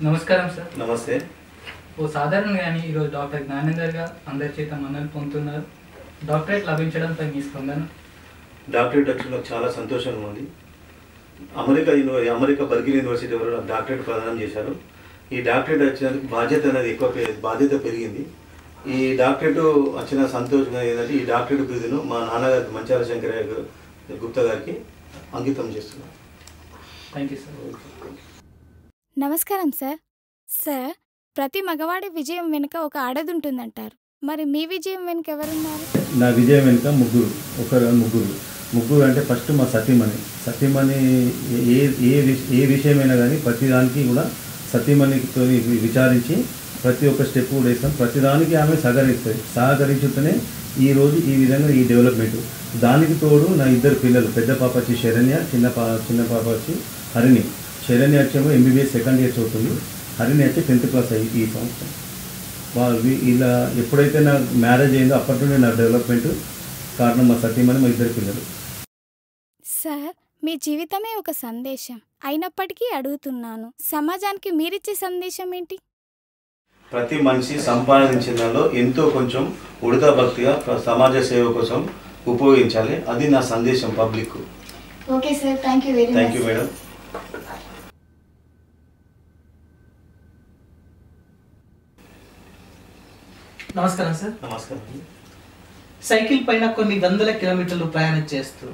నమస్కారం సార్. నమస్తే. ఓ సాధారణంగానే ఈరోజు డాక్టర్ జ్ఞానేందర్గా అందరి చేత మన్నలు పొందుతున్నారు. డాక్టరేట్ లభించడంపై మీ స్పందన? డాక్టరేట్ వచ్చి నాకు చాలా సంతోషంగా ఉంది. అమెరికా బర్గిల్ యూనివర్సిటీ వారు నాకు డాక్టరేట్ ప్రదానం చేశారు. ఈ డాక్టరేట్ వచ్చినందుకు బాధ్యత పెరిగింది. ఈ డాక్టరేట్ వచ్చిన సంతోషంగా ఏంటంటే ఈ డాక్టరేట్ బిరుదును మా నాన్నగారికి మంచాల శంకరయ్య గుప్తా గారికి అంకితం చేస్తున్నాను. Thank you sir. నమస్కారం సార్. సార్, ప్రతి మగవాడి విజయం వెనుక ఒక ఆడది ఉంటుందంటారు. మరి మీ విజయం వెనుక ఎవరున్నారు? నా విజయం వెనుక ముగ్గురు అంటే ఫస్ట్ మా సతీమణి ఏ విషయమైనా కానీ ప్రతిదానికి కూడా సతీమణితో విచారించి ప్రతి ఒక్క స్టెప్ కూడా వేస్తాం. ప్రతిదానికి ఆమె సహకరించుతూనే ఈరోజు ఈ విధంగా ఈ డెవలప్మెంట్. దానికి తోడు నా ఇద్దరు పిల్లలు, పెద్ద పాప వచ్చి శరణ్య, చిన్న పాప వచ్చి హరిణి. శరణ్య వచ్చేమో MBBS సెకండ్ ఇయర్ చదువుతుంది, హరిణి వచ్చి 10th క్లాస్ ఈ సంవత్సరం. వాళ్ళు ఇలా ఎప్పుడైతే నా మ్యారేజ్ అయిందో అప్పటి నుండి నా డెవలప్మెంట్ కారణం మా సతీమణి, మా ఇద్దరు పిల్లలు. సార్, మీ జీవితమే ఒక సందేశం అయినప్పటికీ అడుగుతున్నాను, సమాజానికి మీరిచ్చే సందేశం ఏంటి? ప్రతి మనిషి సంపాదించిన దానిలో ఎంతో కొంచెం ఉడతా భక్తిగా సమాజ సేవ కోసం ఉపయోగించాలి. అది నా సందేశం public. Okay sir, thank you madam. నమస్కారం సార్. నమస్కారం. సైకిల్ పైన కొన్ని వందల కిలోమీటర్లు ప్రయాణం చేస్తూ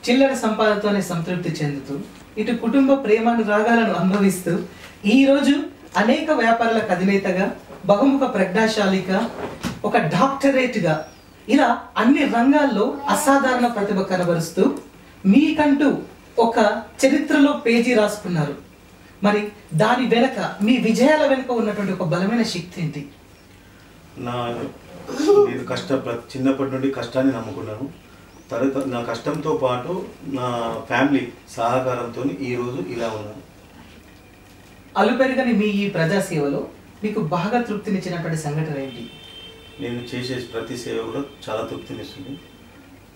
చిల్లర సంపాదనతోనే సంతృప్తి చెందుతూ ఇటు కుటుంబ ప్రేమానురాగాలను అనుభవిస్తూ ఈరోజు అనేక వ్యాపారాలకు అధినేతగా, బహుముఖ ప్రజ్ఞాశాలిగా, ఒక డాక్టరేట్గా ఇలా అన్ని రంగాల్లో అసాధారణ ప్రతిభ కనబరుస్తూ మీకంటూ ఒక చరిత్రలో పేజీ రాసుకున్నారు. మరి దాని వెనక, మీ విజయాల వెనుక ఉన్నటువంటి ఒక బలమైన శక్తి ఏంటి? నేను చిన్నప్పటి నుండి కష్టాన్ని నమ్ముకున్నాను. తర్వాత నా కష్టంతో పాటు నా ఫ్యామిలీ సహకారంతో ఈరోజు ఇలా ఉన్నాను. అలుపెరగని మీ ఈ ప్రజాసేవలో మీకు బాగా తృప్తినిచ్చినటువంటి సంఘటన ఏంటి? నేను చేసే ప్రతి సేవ కూడా చాలా తృప్తినిస్తుంది.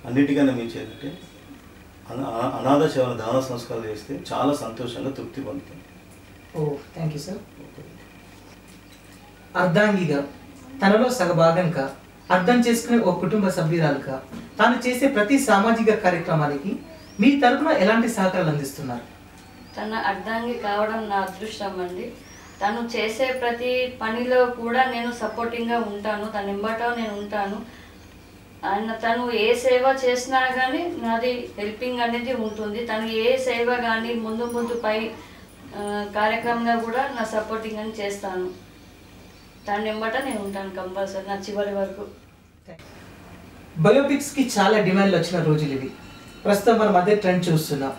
అన్నిటికన్నా మించి ఏంటంటే అనాథ సేవల దాన సంస్కారాలు చేస్తే చాలా సంతోషంగా తృప్తి పొందుతాను. ఓ, థ్యాంక్ యూ సార్. అర్ధాంగిగా, తనలో సగభాగంగా అర్థం చేసుకునే ఓ కుటుంబ సభ్యురాలుగా తాను చేసే ప్రతి సామాజిక కార్యక్రమానికి మీ తరపున ఎలాంటి సహకారాలు అందిస్తున్నారు? తన అర్ధాంగి కావడం నా అదృష్టం అండి. తను చేసే ప్రతి పనిలో కూడా నేను సపోర్టింగ్గా ఉంటాను, తన వెంబట నేను ఉంటాను. తను ఏ సేవ చేసినా కానీ నాది హెల్పింగ్ అనేది ఉంటుంది. తను ఏ సేవ కానీ ముందు పై కార్యక్రమంలో కూడా నా సపోర్టింగ్ అని చేస్తాను. దాని వెంబట నేను ఉంటాను కంపల్సరీ నా చివరి వరకు. బయోపిక్స్కి చాలా డిమాండ్లు వచ్చిన రోజులు ఇవి. ప్రస్తుతం మనం అదే ట్రెండ్ చూస్తున్నాం.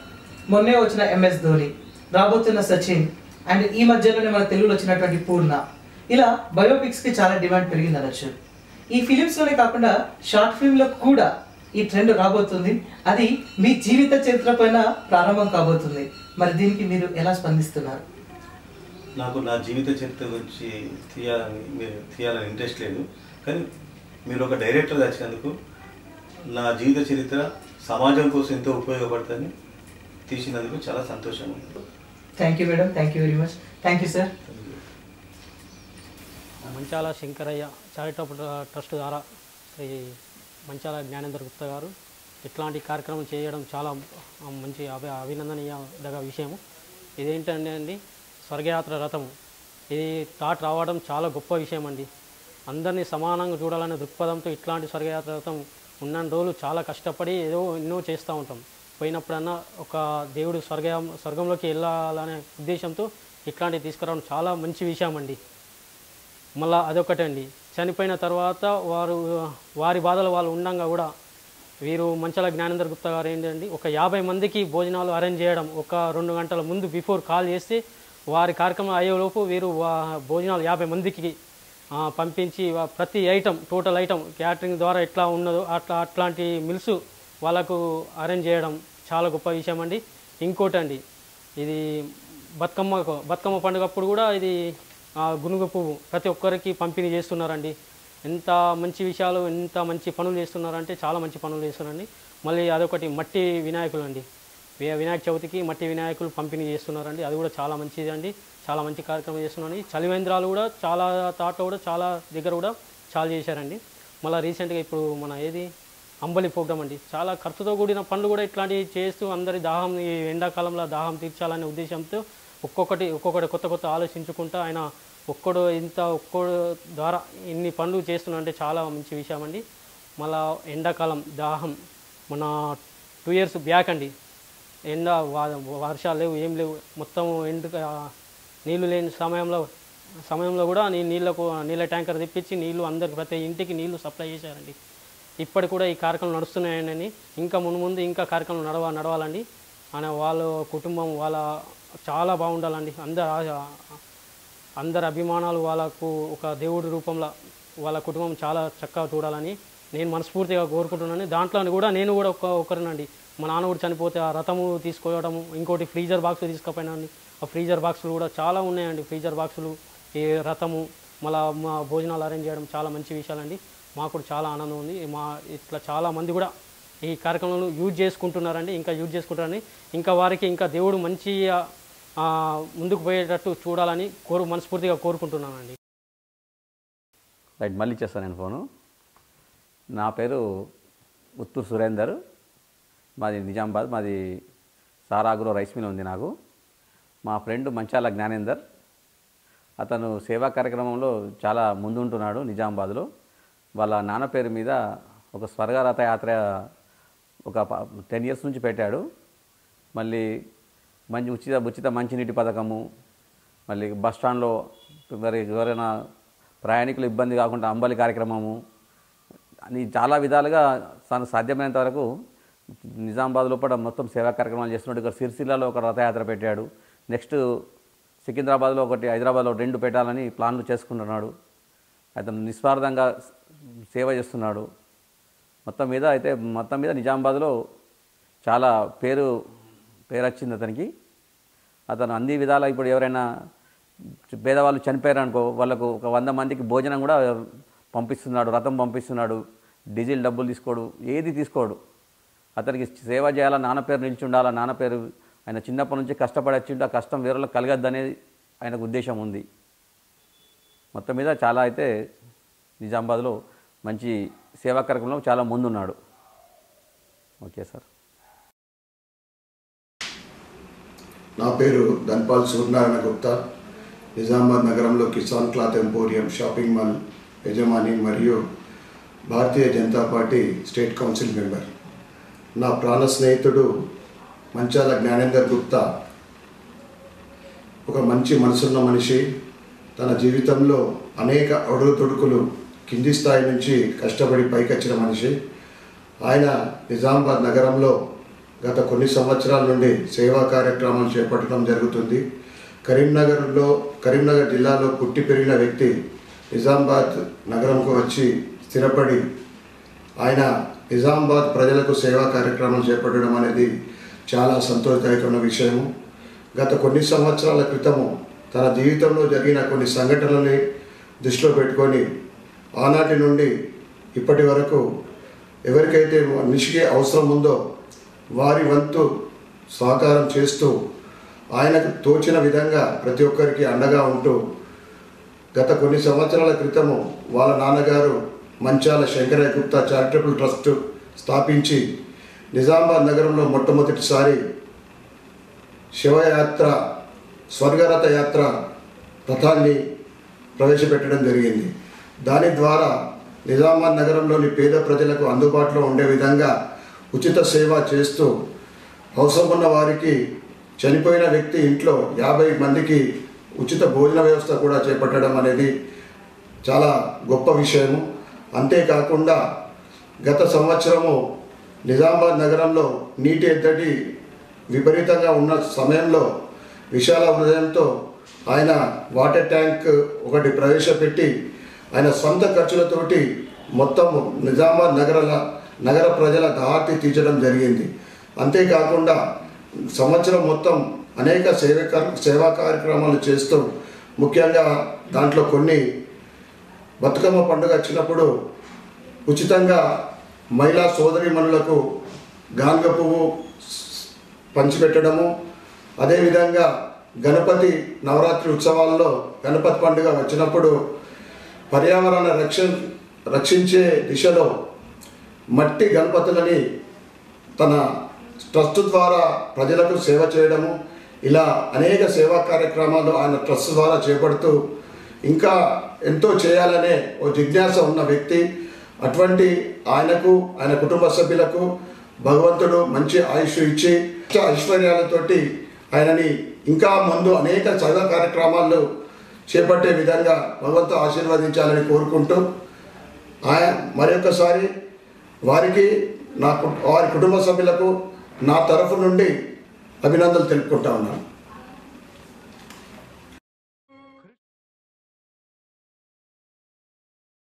మొన్నే వచ్చిన MS ధోని, రాబోతున్న సచిన్, అండ్ ఈ మధ్యలోనే మన తెలుగులో వచ్చినటువంటి పూర్ణ, ఇలా బయోపిక్స్కి చాలా డిమాండ్ పెరిగింది అనొచ్చు. ఈ ఫిలిమ్స్లోనే కాకుండా షార్ట్ ఫిల్మ్లో కూడా ఈ ట్రెండ్ రాబోతుంది. అది మీ జీవిత చరిత్ర పైన ప్రారంభం కాబోతుంది. మరి దీనికి మీరు ఎలా స్పందిస్తున్నారు? నాకు నా జీవిత చరిత్ర గురించి తీయాలని ఇంట్రెస్ట్ లేదు, కానీ మీరు ఒక డైరెక్టర్ వచ్చినందుకు నా జీవిత చరిత్ర సమాజం కోసం ఎంతో ఉపయోగపడుతుందని తీసినందుకు చాలా సంతోషంగా ఉంది. Thank you madam, thank you very much. Thank you sir. Manchala Shankaraiah charitable trust ద్వారా శ్రీ మంచాల జ్ఞానేందర్ గుప్తా గారు ఇట్లాంటి కార్యక్రమం చేయడం చాలా మంచి అభినందనీయదగ విషయము. ఇదేంటంటే అండి, స్వర్గయాత్ర రథము, ఇది థాట్ రావడం చాలా గొప్ప విషయం అండి. అందరినీ సమానంగా చూడాలనే దృక్పథంతో ఇట్లాంటి స్వర్గయాత్ర రథం ఉన్న రోజులు చాలా కష్టపడి ఎన్నో చేస్తూ ఉంటాం. పోయినప్పుడన్నా ఒక దేవుడు స్వర్గంలోకి వెళ్ళాలనే ఉద్దేశంతో ఇట్లాంటివి తీసుకురావడం చాలా మంచి విషయం అండి. మళ్ళీ అదొకటండి, చనిపోయిన తర్వాత వారి బాధలు వాళ్ళు ఉండంగా కూడా వీరు మంచాల జ్ఞానేందర్ గుప్తా గారు ఏంటండి, ఒక 50 మందికి భోజనాలు అరేంజ్ చేయడం, ఒక 2 గంటల ముందు బిఫోర్ కాల్ చేస్తే వారి కార్యక్రమం అయ్యేలోపు వీరు భోజనాలు 50 మందికి పంపించి ప్రతి ఐటమ్, టోటల్ ఐటమ్ క్యాటరింగ్ ద్వారా ఎట్లా ఉన్నదో అట్లాంటి మిల్స్ వాళ్ళకు అరేంజ్ చేయడం చాలా గొప్ప విషయం అండి. ఇంకోటండి, ఇది బతుకమ్మ పండుగప్పుడు కూడా ఇది గునుగు పువ్వు ప్రతి ఒక్కరికి పంపిణీ చేస్తున్నారండి. ఎంత మంచి విషయాలు, ఎంత మంచి పనులు చేస్తున్నారంటే చాలా మంచి పనులు చేస్తున్నారండి. మళ్ళీ అదొకటి మట్టి వినాయకులు అండి. వినాయక చవితికి మట్టి వినాయకులు పంపిణీ చేస్తున్నారండి. అది కూడా చాలా మంచిది అండి, చాలా మంచి కార్యక్రమం చేస్తున్నారండి. చలివేంద్రాలు కూడా చాలా తాట కూడా చాలా దగ్గర కూడా చాలా చేశారండి. మళ్ళీ రీసెంట్గా ఇప్పుడు మన అంబలి ప్రోగ్రామ్ అండి, చాలా ఖర్చుతో కూడిన పనులు కూడా ఇట్లాంటివి చేస్తూ అందరి దాహం ఈ ఎండాకాలంలో దాహం తీర్చాలనే ఉద్దేశంతో ఒక్కొక్కటి కొత్త ఆలోచించుకుంటూ ఆయన ఒక్కడు ద్వారా ఇన్ని పనులు చేస్తున్నా అంటే చాలా మంచి విషయం అండి. మళ్ళా ఎండాకాలం దాహం మన 2 years బ్యాక్ అండి, వర్షాలు లేవు ఏం లేవు, మొత్తం నీళ్లు లేని సమయంలో కూడా నీళ్ళ ట్యాంకర్ తెప్పించి నీళ్లు అందరికి ప్రతి ఇంటికి నీళ్లు సప్లై చేశారండి. ఇప్పటికి కూడా ఈ కార్యక్రమం నడుస్తున్నాయని ఇంకా ముందు ఇంకా కార్యక్రమం నడవాలండి. ఆయన వాళ్ళ కుటుంబం వాళ్ళ చాలా బాగుండాలండి. అందరి అభిమానాలు వాళ్ళకు ఒక దేవుడి రూపంలో వాళ్ళ కుటుంబం చాలా చక్కగా చూడాలని నేను మనస్ఫూర్తిగా కోరుకుంటున్నాను. దాంట్లో కూడా నేను కూడా ఒకరినండి. మా నాన్న కూడా చనిపోతే ఆ రథము తీసుకోవడము, ఇంకోటి ఫ్రీజర్ బాక్స్ తీసుకుపోయినండి. ఆ ఫ్రీజర్ బాక్సులు కూడా చాలా ఉన్నాయండి. ఫ్రీజర్ బాక్సులు, ఈ రథము, మళ్ళీ మా భోజనాలు అరేంజ్ చేయడం చాలా మంచి విషయాలండి. మాకు కూడా చాలా ఆనందం ఉంది. ఇట్లా చాలామంది కూడా ఈ కార్యక్రమంలో యూజ్ చేసుకుంటున్నారండి, ఇంకా యూజ్ చేసుకుంటారని, ఇంకా వారికి ఇంకా దేవుడు మంచి ముందుకు పోయేటట్టు చూడాలని మనస్ఫూర్తిగా కోరుకుంటున్నానండి. రైట్, మళ్ళీ చేస్తాను నేను ఫోను. నా పేరు ఉత్తూరు సురేందర్, మాది నిజామాబాద్, మాది సారాగ్రో రైస్ మిల్ ఉంది నాకు. మా ఫ్రెండ్ మంచాల జ్ఞానేందర్, అతను సేవా కార్యక్రమంలో చాలా ముందుంటున్నాడు నిజామాబాద్లో. వాళ్ళ నాన్న పేరు మీద ఒక స్వర్గరథ యాత్ర ఒక 10 years నుంచి పెట్టాడు. మళ్ళీ ఉచిత మంచినీటి పథకము, మళ్ళీ బస్టాండ్లో మరి ఎవరైనా ప్రయాణికులు ఇబ్బంది కాకుండా అంబలి కార్యక్రమము అని చాలా విధాలుగా తను సాధ్యమైనంత వరకు నిజామాబాద్ లోపల మొత్తం సేవా కార్యక్రమాలు చేస్తున్నాడు. ఇక్కడ సిరిసిల్లలో ఒక రథయాత్ర పెట్టాడు. నెక్స్ట్ సికింద్రాబాద్లో ఒకటి, హైదరాబాద్లో 2 పెట్టాలని ప్లాన్లు చేసుకుంటున్నాడు. అతను నిస్వార్థంగా సేవ చేస్తున్నాడు. మొత్తం మీద నిజామాబాద్లో చాలా పేరు వచ్చింది అతనికి. అతను అన్ని విధాలా ఇప్పుడు ఎవరైనా పేదవాళ్ళు చనిపోయారనుకో వాళ్ళకు ఒక 100 మందికి భోజనం కూడా పంపిస్తున్నాడు, రథం పంపిస్తున్నాడు. డీజిల్ డబ్బులు తీసుకోడు, ఏది తీసుకోడు. అతనికి సేవ చేయాలా, నాన్న పేరు నిలిచి ఉండాలా, నాన్న పేరు ఆయన చిన్నప్పటి నుంచి కష్టపడి వచ్చిండు, ఆ కష్టం వేరేలకు కలగద్దనేది ఆయనకు ఉద్దేశం ఉంది. మొత్తం మీద చాలా అయితే నిజామాబాద్లో మంచి సేవా కార్యక్రమంలో చాలా ముందున్నాడు. Okay sir. నా పేరు ధన్పాల్ సూర్యనారాయణ గుప్తా, నిజామాబాద్ నగరంలో Kisan cloth emporium shopping mall యజమాని మరియు Bharatiya Janata party state council member. నా ప్రాణ స్నేహితుడు మంచాల జ్ఞానేందర్ గుప్తా ఒక మంచి మనసున్న మనిషి. తన జీవితంలో అనేక ఒడుదుడుకులు కింది స్థాయి నుంచి కష్టపడి పైకొచ్చిన మనిషి. ఆయన నిజామాబాద్ నగరంలో గత కొన్ని సంవత్సరాల నుండి సేవా కార్యక్రమాలు చేపట్టడం జరుగుతుంది. కరీంనగర్ జిల్లాలో పుట్టి పెరిగిన వ్యక్తి నిజామాబాద్ నగరంకు వచ్చి స్థిరపడి ఆయన నిజామాబాద్ ప్రజలకు సేవా కార్యక్రమాలు చేపట్టడం అనేది చాలా సంతోషదాయకమైన విషయము. గత కొన్ని సంవత్సరాల క్రితము తన జీవితంలో జరిగిన కొన్ని సంఘటనల్ని దృష్టిలో పెట్టుకొని ఆనాటి నుండి ఇప్పటి వరకు ఎవరికైతే మనిషికి అవసరం ఉందో వారి వంతు సహకారం చేస్తూ ఆయనకు తోచిన విధంగా ప్రతి ఒక్కరికి అండగా ఉంటూ గత కొన్ని సంవత్సరాల క్రితము వాళ్ళ నాన్నగారు మంచాల శంకరయ్య గుప్తా చారిటబుల్ ట్రస్ట్ స్థాపించి నిజామాబాద్ నగరంలో మొట్టమొదటిసారి శివయాత్ర స్వర్గరథ యాత్ర రథాన్ని ప్రవేశపెట్టడం జరిగింది. దాని ద్వారా నిజామాబాద్ నగరంలోని పేద ప్రజలకు అందుబాటులో ఉండే విధంగా ఉచిత సేవ చేస్తూ అవసరం ఉన్న వారికి చనిపోయిన వ్యక్తి ఇంట్లో 50 మందికి ఉచిత భోజన వ్యవస్థ కూడా చేపట్టడం అనేది చాలా గొప్ప విషయము. అంతేకాకుండా గత సంవత్సరము నిజామాబాద్ నగరంలో నీటి ఎద్దడి విపరీతంగా ఉన్న సమయంలో విశాల హృదయంతో ఆయన వాటర్ ట్యాంక్ ఒకటి ప్రవేశపెట్టి ఆయన సొంత ఖర్చులతోటి మొత్తం నిజామాబాద్ నగర ప్రజల దాహార్తి తీర్చడం జరిగింది. అంతేకాకుండా సంవత్సరం మొత్తం అనేక సేవా కార్యక్రమాలు చేస్తూ ముఖ్యంగా దాంట్లో కొన్ని బతుకమ్మ పండుగ వచ్చినప్పుడు ఉచితంగా మహిళా సోదరీమణులకు గాంగ పువ్వు పంచిపెట్టడము, అదేవిధంగా గణపతి నవరాత్రి ఉత్సవాల్లో గణపతి పండుగ వచ్చినప్పుడు పర్యావరణ రక్షించే దిశలో మట్టి గణపతులని తన ట్రస్ట్ ద్వారా ప్రజలకు సేవ చేయడము, ఇలా అనేక సేవా కార్యక్రమాలు ఆయన ట్రస్ట్ ద్వారా చేపడుతూ ఇంకా ఎంతో చేయాలనే ఓ జిజ్ఞాస ఉన్న వ్యక్తి. అటువంటి ఆయనకు, ఆయన కుటుంబ సభ్యులకు భగవంతుడు మంచి ఆయుష్ ఇచ్చి ఐశ్వర్యాలతోటి ఆయనని ఇంకా ముందు అనేక సేవా కార్యక్రమాలు చేపట్టే విధంగా భగవంతుడు ఆశీర్వదించాలని కోరుకుంటూ మరొకసారి వారికి వారి కుటుంబ సభ్యులకు నా తరఫు నుండి అభినందనలు తెలుపుకుంటా ఉన్నాను.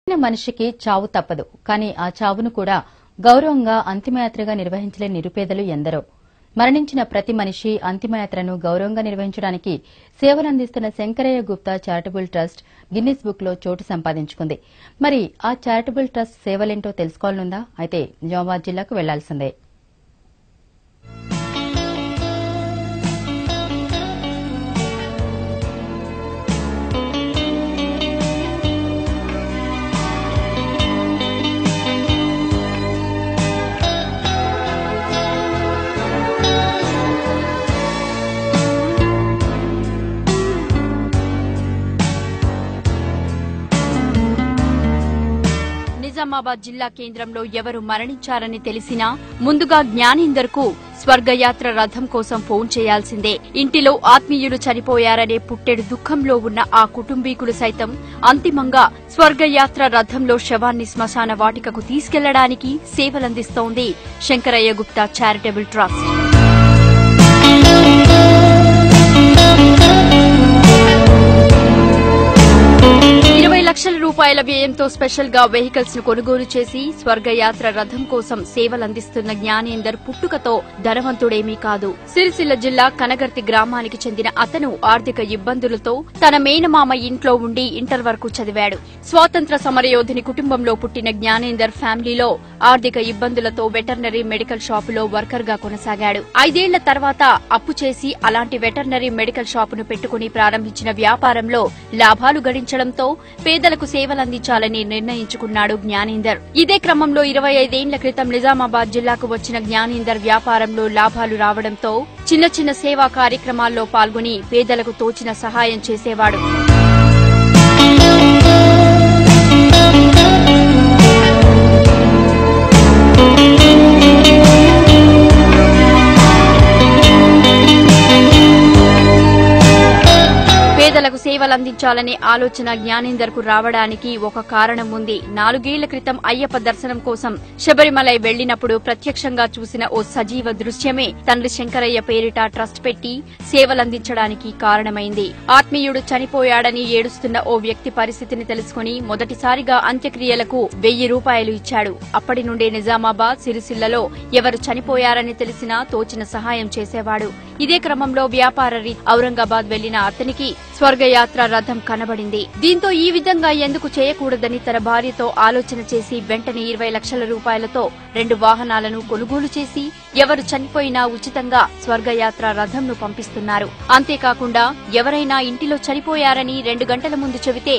మనిషికి చావు తప్పదు, కానీ ఆ చావును కూడా గౌరవంగా అంతిమయాత్రగా నిర్వహించలేని నిరుపేదలు ఎందరో. మరణించిన ప్రతి మనిషి అంతిమయాత్రను గౌరవంగా నిర్వహించడానికి సేవలందిస్తున్న Shankaraiah Gupta charitable trust Guinness book లో చోటు సంపాదించుకుంది. మరి ఆ చారిటబుల్ ట్రస్ట్ సేవలేంటో తెలుసుకోవాలనుందా? అయితే నిజామాబాద్ జిల్లాకు వెళ్లాల్సిందే. నిజామాబాద్ జిల్లా కేంద్రంలో ఎవరు మరణించారని తెలిసినా ముందుగా జ్ఞానేందర్ కు స్వర్గయాత్ర రథం కోసం ఫోన్ చేయాల్సిందే. ఇంటిలో ఆత్మీయులు చనిపోయారనే పుట్టెడు దుఃఖంలో ఉన్న ఆ కుటుంబీకులు సైతం అంతిమంగా స్వర్గయాత్ర రథంలో శవాన్ని శ్మశాన వాటికకు తీసుకెళ్లడానికి సేవలందిస్తోంది శంకరయ్య గుప్తా చారిటబుల్ ట్రస్ట్. 20 లక్షల రూపాయల వ్యయంతో స్పెషల్ గా వెహికల్స్ ను కొనుగోలు చేసి స్వర్గయాత్ర రథం కోసం సేవలందిస్తున్న జ్ఞానేందర్ పుట్టుకతో ధనవంతుడేమీ కాదు. సిరిసిల్ల జిల్లా కనగర్తి గ్రామానికి చెందిన అతను ఆర్థిక ఇబ్బందులతో తన మేనమామ ఇంట్లో ఉండి ఇంటర్ వరకు చదివాడు. స్వాతంత్ర సమరయోధుని కుటుంబంలో పుట్టిన జ్ఞానేందర్ ఫ్యామిలీలో ఆర్థిక ఇబ్బందులతో వెటర్నరీ మెడికల్ షాపులో వర్కర్ గా కొనసాగాడు. 5 ఏళ్ల తర్వాత అప్పు చేసి అలాంటి వెటర్నరీ మెడికల్ షాపును పెట్టుకుని ప్రారంభించిన వ్యాపారంలో లాభాలు గడించడంతో పేదలకు సేవలందించాలని నిర్ణయించుకున్నాడు జ్ఞానేందర్. ఇదే క్రమంలో 25 ఏళ్ల క్రితం నిజామాబాద్ జిల్లాకు వచ్చిన జ్ఞానేందర్ వ్యాపారంలో లాభాలు రావడంతో చిన్న చిన్న సేవా కార్యక్రమాల్లో పాల్గొని పేదలకు తోచిన సహాయం చేసేవాడు. పేదలకు సేవలందించాలనే ఆలోచన జ్ఞానేందర్ కు రావడానికి ఒక కారణం ఉంది. 4 ఏళ్ల క్రితం అయ్యప్ప దర్శనం కోసం శబరిమలై వెళ్లినప్పుడు ప్రత్యక్షంగా చూసిన ఓ సజీవ దృశ్యమే తండ్రి శంకరయ్య పేరిట ట్రస్ట్ పెట్టి సేవలందించడానికి కారణమైంది. ఆత్మీయుడు చనిపోయాడని ఏడుస్తున్న ఓ వ్యక్తి పరిస్థితిని తెలుసుకుని మొదటిసారిగా అంత్యక్రియలకు 1000 రూపాయలు ఇచ్చాడు. అప్పటి నుండే నిజామాబాద్, సిరిసిల్లలో ఎవరు చనిపోయారని తెలిసినా తోచిన సహాయం చేసేవాడు. ఇదే క్రమంలో వ్యాపార ఔరంగాబాద్ వెళ్లిన అతనికి స్వర్గయాత్ర రథం కనబడింది. దీంతో ఈ విధంగా ఎందుకు చేయకూడదని తన భార్యతో ఆలోచన చేసి వెంటనే 20 లక్షల రూపాయలతో 2 వాహనాలను కొనుగోలు చేసి ఎవరు చనిపోయినా ఉచితంగా స్వర్గయాత్ర రథంను పంపిస్తున్నారు. అంతేకాకుండా ఎవరైనా ఇంటిలో చనిపోయారని 2 గంటల ముందు చెబితే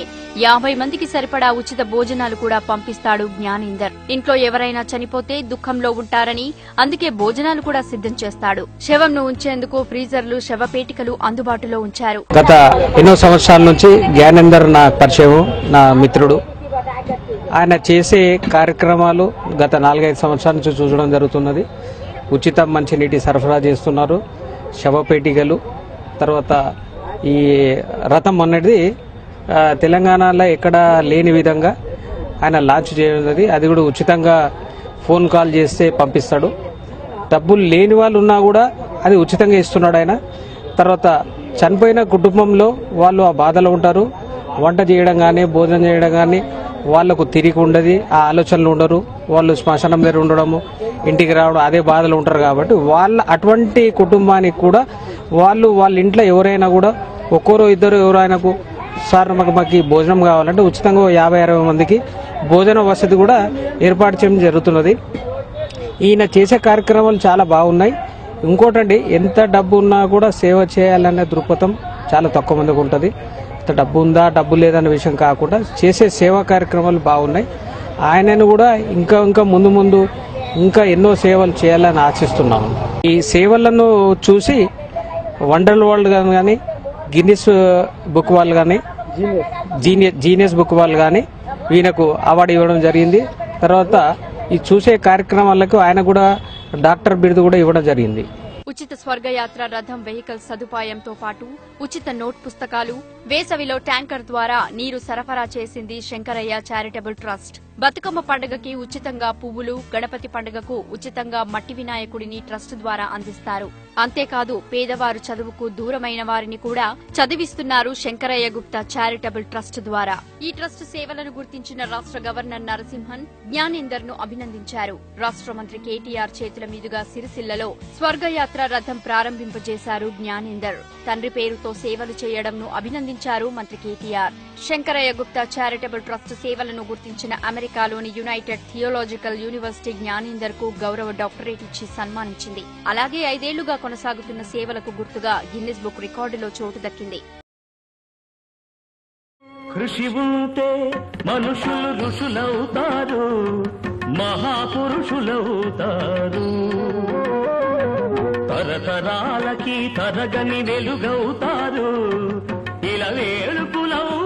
50 మందికి సరిపడా ఉచిత భోజనాలు కూడా పంపిస్తాడు జ్ఞానేందర్. ఇంట్లో ఎవరైనా చనిపోతే దుఃఖంలో ఉంటారని అందుకే భోజనాలు కూడా సిద్ధం చేస్తాడు. శవంను ఉంచేందుకు ఫ్రీజర్లు, శవపేటికలు అందుబాటులో ఉంచారు. గత ఎన్నో సంవత్సరాల నుంచి జ్ఞానేందర్ నా పరిచయం, నా మిత్రుడు. ఆయన చేసే కార్యక్రమాలు గత 4-5 సంవత్సరాల నుంచి చూడడం జరుగుతున్నది. ఉచిత మంచినీటి సరఫరా చేస్తున్నారు, శవపేటికలు, తర్వాత ఈ రథం అనేది తెలంగాణలో ఎక్కడ లేని విధంగా ఆయన లాంచ్ చేయనున్నది. అది కూడా ఉచితంగా ఫోన్ కాల్ చేస్తే పంపిస్తాడు. డబ్బులు లేని వాళ్ళు ఉన్నా కూడా అది ఉచితంగా ఇస్తున్నాడు ఆయన. తర్వాత చనిపోయిన కుటుంబంలో వాళ్ళు ఆ బాధలో ఉంటారు. వంట చేయడం కానీ, భోజనం చేయడం కానీ వాళ్లకు తిరిగి ఉండదు, ఆ ఆలోచనలు ఉండరు. వాళ్ళు శ్మశానం దగ్గర ఉండడము, ఇంటికి రావడం, అదే బాధలు ఉంటారు. కాబట్టి అటువంటి కుటుంబానికి కూడా వాళ్ళ ఇంట్లో ఎవరైనా కూడా ఒక్కరో ఇద్దరు ఎవరైనాకు సార్ మాకు భోజనం కావాలంటే ఉచితంగా 50-60 మందికి భోజన వసతి కూడా ఏర్పాటు చేయడం జరుగుతున్నది. ఈయన చేసే కార్యక్రమాలు చాలా బాగున్నాయి. ఇంకోటండి, ఎంత డబ్బు ఉన్నా కూడా సేవ చేయాలనే దృక్పథం చాలా తక్కువ మందికి ఉంటుంది. ఇంత డబ్బు ఉందా డబ్బు లేదనే విషయం కాకుండా చేసే సేవా కార్యక్రమాలు బాగున్నాయి. ఆయనను కూడా ఇంకా ముందు ఇంకా ఎన్నో సేవలు చేయాలని ఆశిస్తున్నాము. ఈ సేవలను చూసి వండర్ వరల్డ్ కానీ గిన్నిస్ బుక్ వాళ్ళు కానీ జీనియస్ బుక్ వాళ్ళు కానీ ఈయనకు అవార్డు ఇవ్వడం జరిగింది. తర్వాత ఈ చూసే కార్యక్రమాలకు ఆయన కూడా డాక్టర్ బిరుదు కూడా ఇవ్వడం జరిగింది. ఉచిత స్వర్గయాత్ర రథం వెహికల్ సదుపాయంతో పాటు ఉచిత నోట్ పుస్తకాలు, వేసవిలో ట్యాంకర్ ద్వారా నీరు సరఫరా చేసింది శంకరయ్య చారిటబుల్ ట్రస్ట్. బతుకమ్మ పండుగకి ఉచితంగా పువ్వులు, గణపతి పండుగకు ఉచితంగా మట్టి వినాయకుడిని ట్రస్ట్ ద్వారా అందిస్తారు. అంతేకాదు పేదవారు చదువుకు దూరమైన వారిని కూడా చదివిస్తున్నారు శంకరయ్య గుప్తా చారిటబుల్ ట్రస్ట్ ద్వారా. ఈ ట్రస్ట్ సేవలను గుర్తించిన రాష్ట్ర గవర్నర్ నరసింహన్ జ్ఞానేందర్ ను అభినందించారు. రాష్ట్ర మంత్రి కేటీఆర్ చేతుల మీదుగా సిరిసిల్లలో స్వర్గయాత్ర రథం ప్రారంభింపజేశారు జ్ఞానేందర్. తండ్రి పేరుతో సేవలు చేయడంను అభినందించారు మంత్రి కేటీఆర్. శంకరయ్య గుప్తా చారిటబుల్ ట్రస్ట్ సేవలను గుర్తించిన అమెరికాలోని యునైటెడ్ థియోలాజికల్ యూనివర్సిటీ జ్ఞానేందర్ కు గౌరవ డాక్టరేట్ ఇచ్చి సన్మానించింది. అలాగే 5 ఏళ్లుగా కొనసాగుతున్న సేవలకు గుర్తుగా గిన్నిస్ బుక్ రికార్డులో చోటు దక్కింది. కృషి ఉంటే మనుషులు ఋషులవుతారు, మహాపురుషులవుతారు, తరతరాలకి తరగని వెలుగవుతారు, ఇలా వేడుకులవు